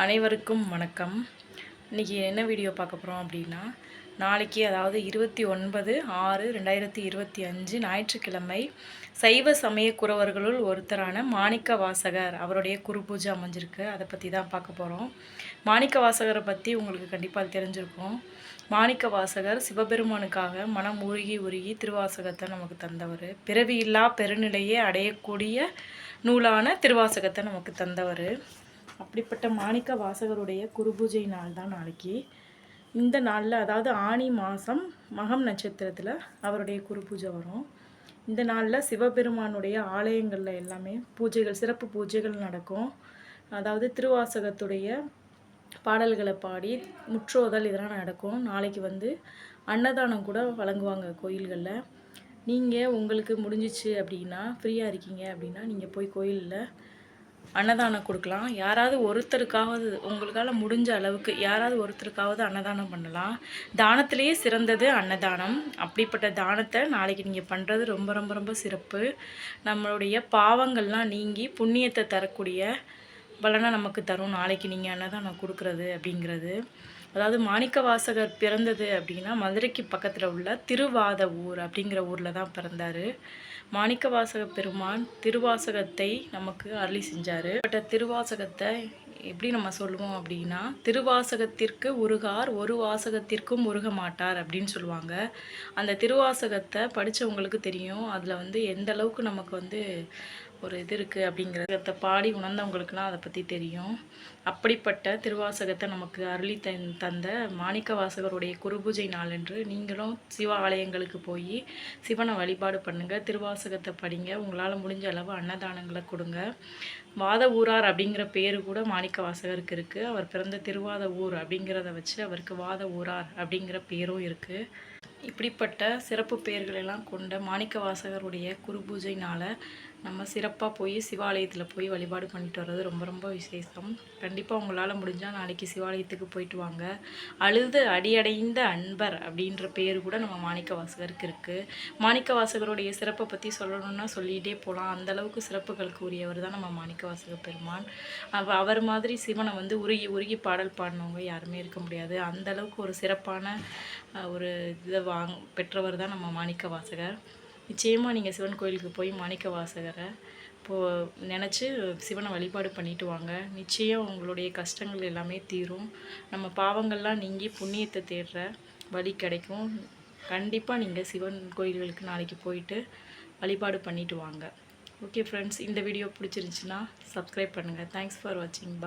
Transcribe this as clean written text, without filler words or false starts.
அனைவருக்கும் வணக்கம். இன்றைக்கி என்ன வீடியோ பார்க்க போகிறோம் அப்படின்னா, நாளைக்கு அதாவது 29/6/2025 ஞாயிற்றுக்கிழமை சைவ சமய குரவர்களுள் ஒருத்தரான மாணிக்க வாசகர் அவருடைய குரு பூஜை அமைஞ்சிருக்கு. அதை பற்றி தான் பார்க்க போகிறோம். மாணிக்க வாசகரை பற்றி உங்களுக்கு கண்டிப்பாக தெரிஞ்சிருக்கும். மாணிக்க வாசகர் சிவபெருமானுக்காக மனம் உருகி உருகி திருவாசகத்தை நமக்கு தந்தவர். பிறவியில்லா பெருநிலையை அடையக்கூடிய நூலான திருவாசகத்தை நமக்கு தந்தவர். அப்படிப்பட்ட மாணிக்க வாசகருடைய குரு பூஜை நாள் தான் நாளைக்கு. இந்த நாளில் அதாவது ஆனி மாதம் மகம் நட்சத்திரத்தில் அவருடைய குரு பூஜை வரும். இந்த நாளில் சிவபெருமானுடைய ஆலயங்களில் எல்லாமே பூஜைகள், சிறப்பு பூஜைகள் நடக்கும். அதாவது திருவாசகத்துடைய பாடல்களை பாடி முற்றோதல் இதெல்லாம் நடக்கும். நாளைக்கு அன்னதானம் கூட வழங்குவாங்க கோயில்களில். நீங்கள் உங்களுக்கு முடிஞ்சிச்சு அப்படின்னா, ஃப்ரீயாக இருக்கீங்க அப்படின்னா நீங்கள் போய் கோயிலில் அன்னதானம் கொடுக்கலாம். யாராவது ஒருத்தருக்காவது உங்களுக்கால முடிஞ்ச அளவுக்கு யாராவது ஒருத்தருக்காவது அன்னதானம் பண்ணலாம். தானத்திலேயே சிறந்தது அன்னதானம். அப்படிப்பட்ட தானத்தை நாளைக்கு நீங்கள் பண்ணுறது ரொம்ப ரொம்ப ரொம்ப சிறப்பு. நம்மளுடைய பாவங்கள்லாம் நீங்கி புண்ணியத்தை தரக்கூடிய பலனை நமக்கு தரும் நாளைக்கு நீங்கள் அன்னதானம் கொடுக்குறது அப்படிங்கிறது. அதாவது மாணிக்க வாசகர் பிறந்தது அப்படின்னா மதுரைக்கு பக்கத்தில் உள்ள திருவாத ஊர் அப்படிங்கிற ஊரில் தான் பிறந்தார். மாணிக்க வாசக பெருமான் திருவாசகத்தை நமக்கு அருளி செஞ்சார். பட் திருவாசகத்தை எப்படி நம்ம சொல்லுவோம் அப்படின்னா, திருவாசகத்திற்கு உருகார் ஒரு வாசகத்திற்கும் உருக மாட்டார் அப்படின்னு சொல்லுவாங்க. அந்த திருவாசகத்தை படித்தவங்களுக்கு தெரியும் அதில் எந்த அளவுக்கு நமக்கு ஒரு இது இருக்குது அப்படிங்கிறத பாடி உணர்ந்தவங்களுக்குலாம் அதை பற்றி தெரியும். அப்படிப்பட்ட திருவாசகத்தை நமக்கு அருளி தந்த மாணிக்க வாசகருடைய குருபூஜை நாளன்று நீங்களும் சிவ ஆலயங்களுக்கு போய் சிவனை வழிபாடு பண்ணுங்கள், திருவாசகத்தை படிங்க, உங்களால் முடிஞ்ச அளவு அன்னதானங்களை கொடுங்க. வாத ஊரார் அப்படிங்கிற பேர் கூட மாணிக்க வாசகருக்கு இருக்குது. அவர் பிறந்த திருவாத ஊர் அப்படிங்கிறத வச்சு அவருக்கு வாத ஊரார் அப்படிங்கிற பேரும் இருக்குது. இப்படிப்பட்ட சிறப்பு பெயர்களெல்லாம் கொண்ட மாணிக்க வாசகருடைய குரு பூஜைனால் நம்ம சிறப்பாக போய் சிவாலயத்தில் போய் வழிபாடு பண்ணிட்டு வர்றது ரொம்ப ரொம்ப விசேஷம். கண்டிப்பாக உங்களால் முடிஞ்சால் நாளைக்கு சிவாலயத்துக்கு போயிட்டு வாங்க. அழுது அடியடைந்த அன்பர் அப்படின்ற பேர் கூட நம்ம மாணிக்க வாசகருக்கு இருக்குது. மாணிக்க வாசகருடைய சிறப்பை பற்றி சொல்லணும்னா சொல்லிகிட்டே போகலாம். அந்தளவுக்கு சிறப்புகளுக்கு உரியவர் தான் நம்ம மாணிக்க வாசக பெருமான். அவர் மாதிரி சிவனை உருகி உருகி பாடல் பாடினவங்க யாருமே இருக்க முடியாது. அந்தளவுக்கு ஒரு சிறப்பான ஒரு இதை பெற்றவர் தான் நம்ம மாணிக்க வாசகர். நிச்சயமாக நீங்கள் சிவன் கோயிலுக்கு போய் மாணிக்க வாசகரை நினச்சி சிவனை வழிபாடு பண்ணிட்டு வாங்க. நிச்சயம் உங்களுடைய கஷ்டங்கள் எல்லாமே தீரும். நம்ம பாவங்கள்லாம் நீங்கி புண்ணியத்தை தேடுற வழி கிடைக்கும். கண்டிப்பாக நீங்கள் சிவன் கோயில்களுக்கு நாளைக்கு போயிட்டு வழிபாடு பண்ணிட்டு வாங்க. ஓகே ஃப்ரெண்ட்ஸ், இந்த வீடியோ பிடிச்சிருந்துச்சின்னா சப்ஸ்கிரைப் பண்ணுங்கள். தேங்க்ஸ் ஃபார் வாட்சிங்.